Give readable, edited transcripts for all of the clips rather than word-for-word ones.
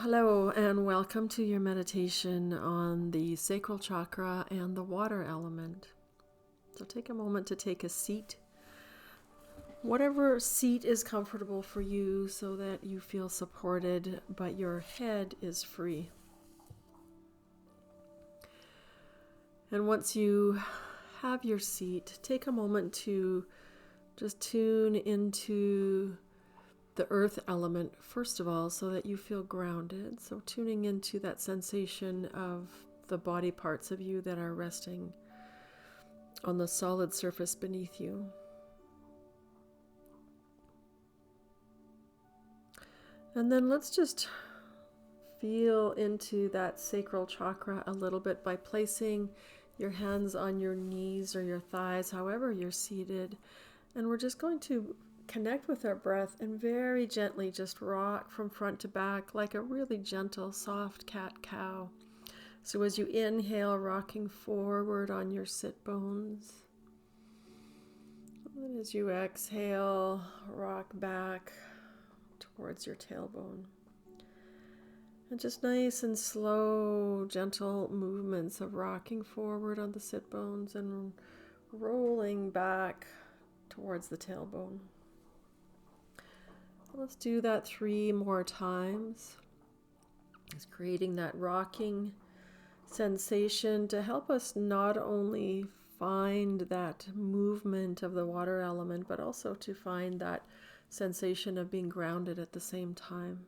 Hello and welcome to your meditation on the sacral chakra and the water element. So take a moment to take a seat, whatever seat is comfortable for you so that you feel supported but your head is free. And once you have your seat, take a moment to just tune into the earth element, first of all, so that you feel grounded. So tuning into that sensation of the body parts of you that are resting on the solid surface beneath you. And then let's just feel into that sacral chakra a little bit by placing your hands on your knees or your thighs, however you're seated. And we're just going to connect with our breath and very gently just rock from front to back like a really gentle, soft cat-cow. So as you inhale, rocking forward on your sit bones. And as you exhale, rock back towards your tailbone. And just nice and slow, gentle movements of rocking forward on the sit bones and rolling back towards the tailbone. Let's do that 3 more times. It's creating that rocking sensation to help us not only find that movement of the water element, but also to find that sensation of being grounded at the same time.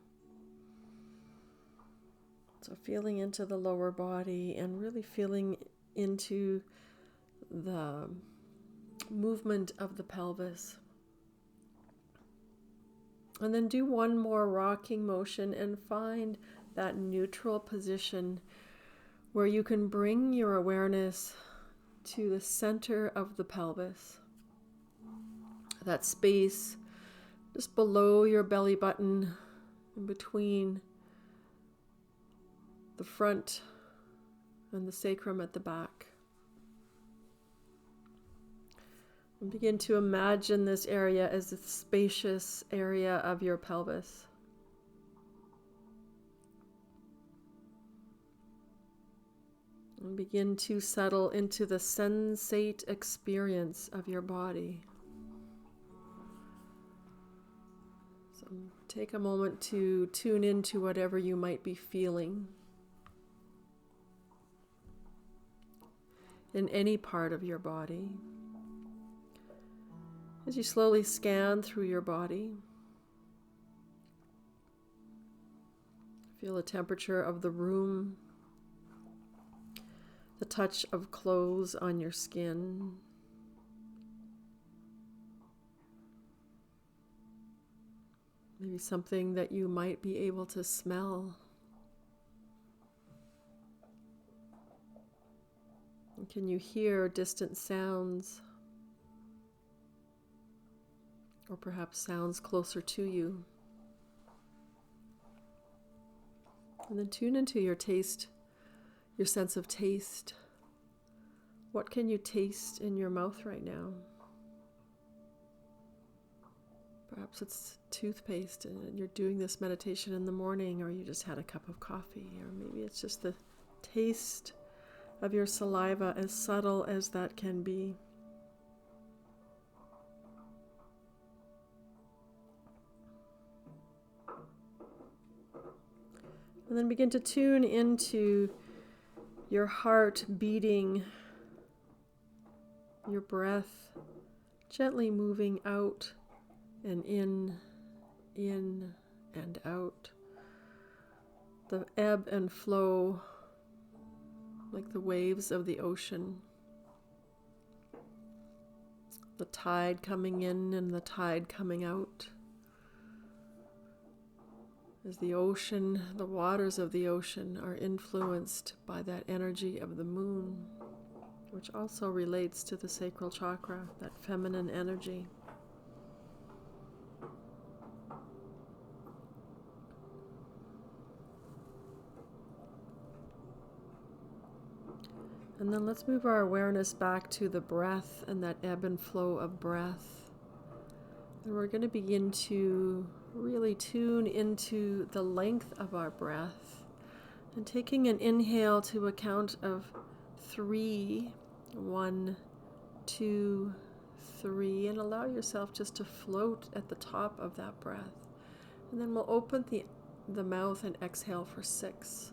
So feeling into the lower body and really feeling into the movement of the pelvis. And then do one more rocking motion and find that neutral position where you can bring your awareness to the center of the pelvis. That space just below your belly button, in between the front and the sacrum at the back. And begin to imagine this area as the spacious area of your pelvis. And begin to settle into the sensate experience of your body. So take a moment to tune into whatever you might be feeling in any part of your body. As you slowly scan through your body, feel the temperature of the room, the touch of clothes on your skin, maybe something that you might be able to smell. And can you hear distant sounds? Or perhaps sounds closer to you. And then tune into your taste, your sense of taste. What can you taste in your mouth right now? Perhaps it's toothpaste and you're doing this meditation in the morning, or you just had a cup of coffee, or maybe it's just the taste of your saliva, as subtle as that can be. And then begin to tune into your heart beating, your breath gently moving out and in and out. The ebb and flow like the waves of the ocean. The tide coming in and the tide coming out. As the ocean, the waters of the ocean are influenced by that energy of the moon, which also relates to the sacral chakra, that feminine energy. And then let's move our awareness back to the breath and that ebb and flow of breath. And we're going to begin to really tune into the length of our breath. And taking an inhale to a count of 3, 1, 2, 3, and allow yourself just to float at the top of that breath. And then we'll open the mouth and exhale for 6,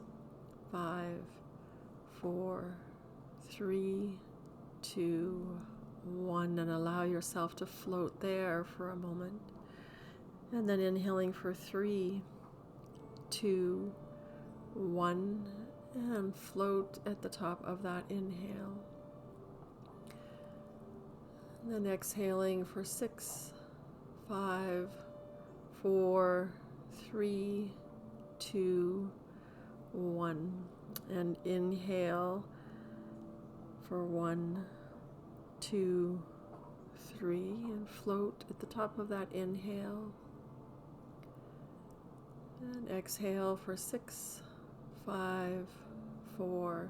5, 4, 3, 2, 1, and allow yourself to float there for a moment. And then inhaling for 3, 2, 1, and float at the top of that inhale. And then exhaling for 6, 5, 4, 3, 2, 1, and inhale for 1, 2, 3, and float at the top of that inhale. And exhale for 6, 5, 4,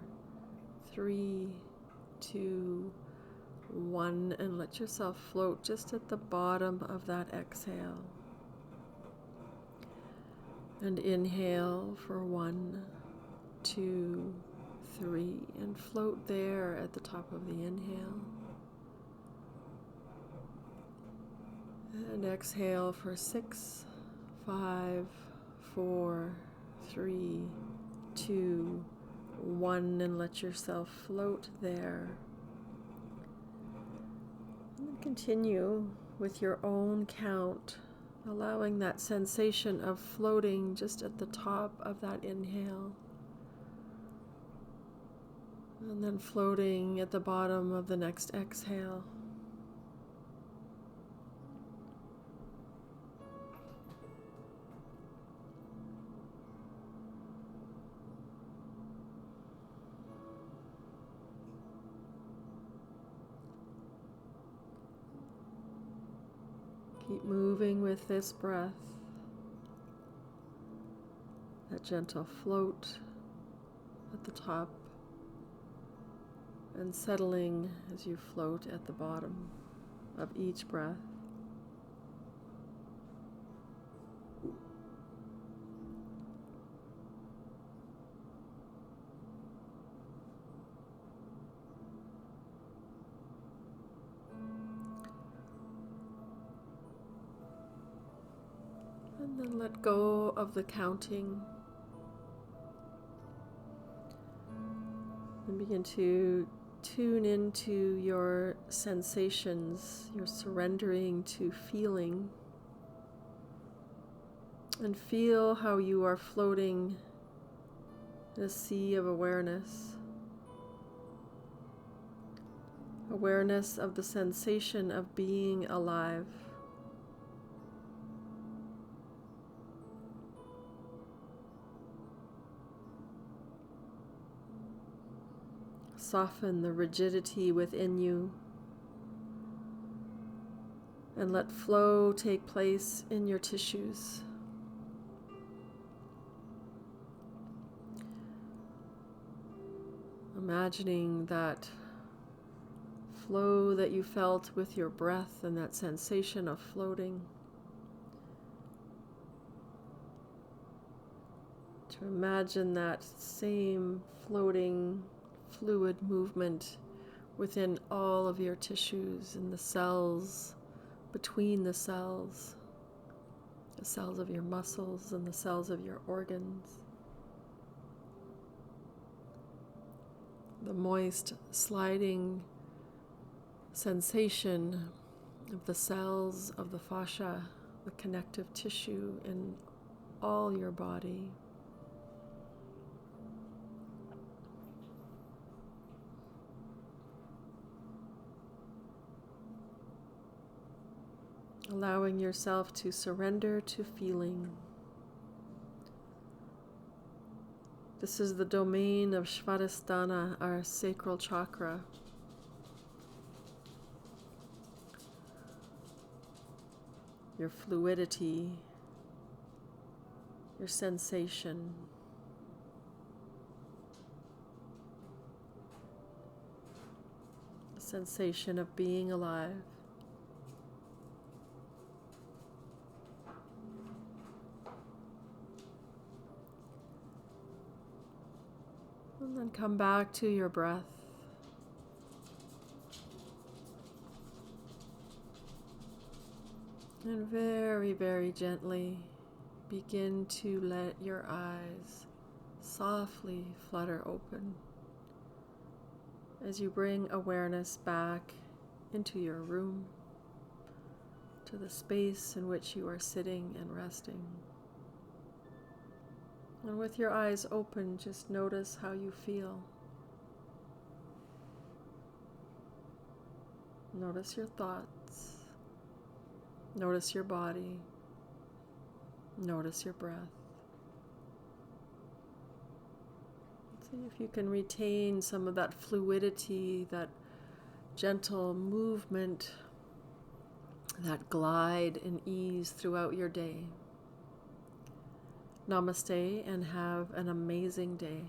3, 2, 1, and let yourself float just at the bottom of that exhale. And inhale for 1, 2, 3, and float there at the top of the inhale. And exhale for 6, 5, 4, 3, 2, 1, and let yourself float there. And then continue with your own count, allowing that sensation of floating just at the top of that inhale. And then floating at the bottom of the next exhale. Keep moving with this breath, that gentle float at the top, and settling as you float at the bottom of each breath. And then let go of the counting. And begin to tune into your sensations. You're surrendering to feeling. And feel how you are floating in a sea of awareness. Awareness of the sensation of being alive. Soften the rigidity within you and let flow take place in your tissues. Imagining that flow that you felt with your breath and that sensation of floating. To imagine that same floating fluid movement within all of your tissues and the cells, between the cells of your muscles and the cells of your organs. The moist, sliding sensation of the cells of the fascia, the connective tissue in all your body. Allowing yourself to surrender to feeling. This is the domain of Svadhisthana, our sacral chakra. Your fluidity, your sensation. The sensation of being alive. And then come back to your breath. And very, very gently begin to let your eyes softly flutter open as you bring awareness back into your room, to the space in which you are sitting and resting. And with your eyes open, just notice how you feel. Notice your thoughts. Notice your body. Notice your breath. See if you can retain some of that fluidity, that gentle movement, that glide and ease throughout your day. Namaste and have an amazing day.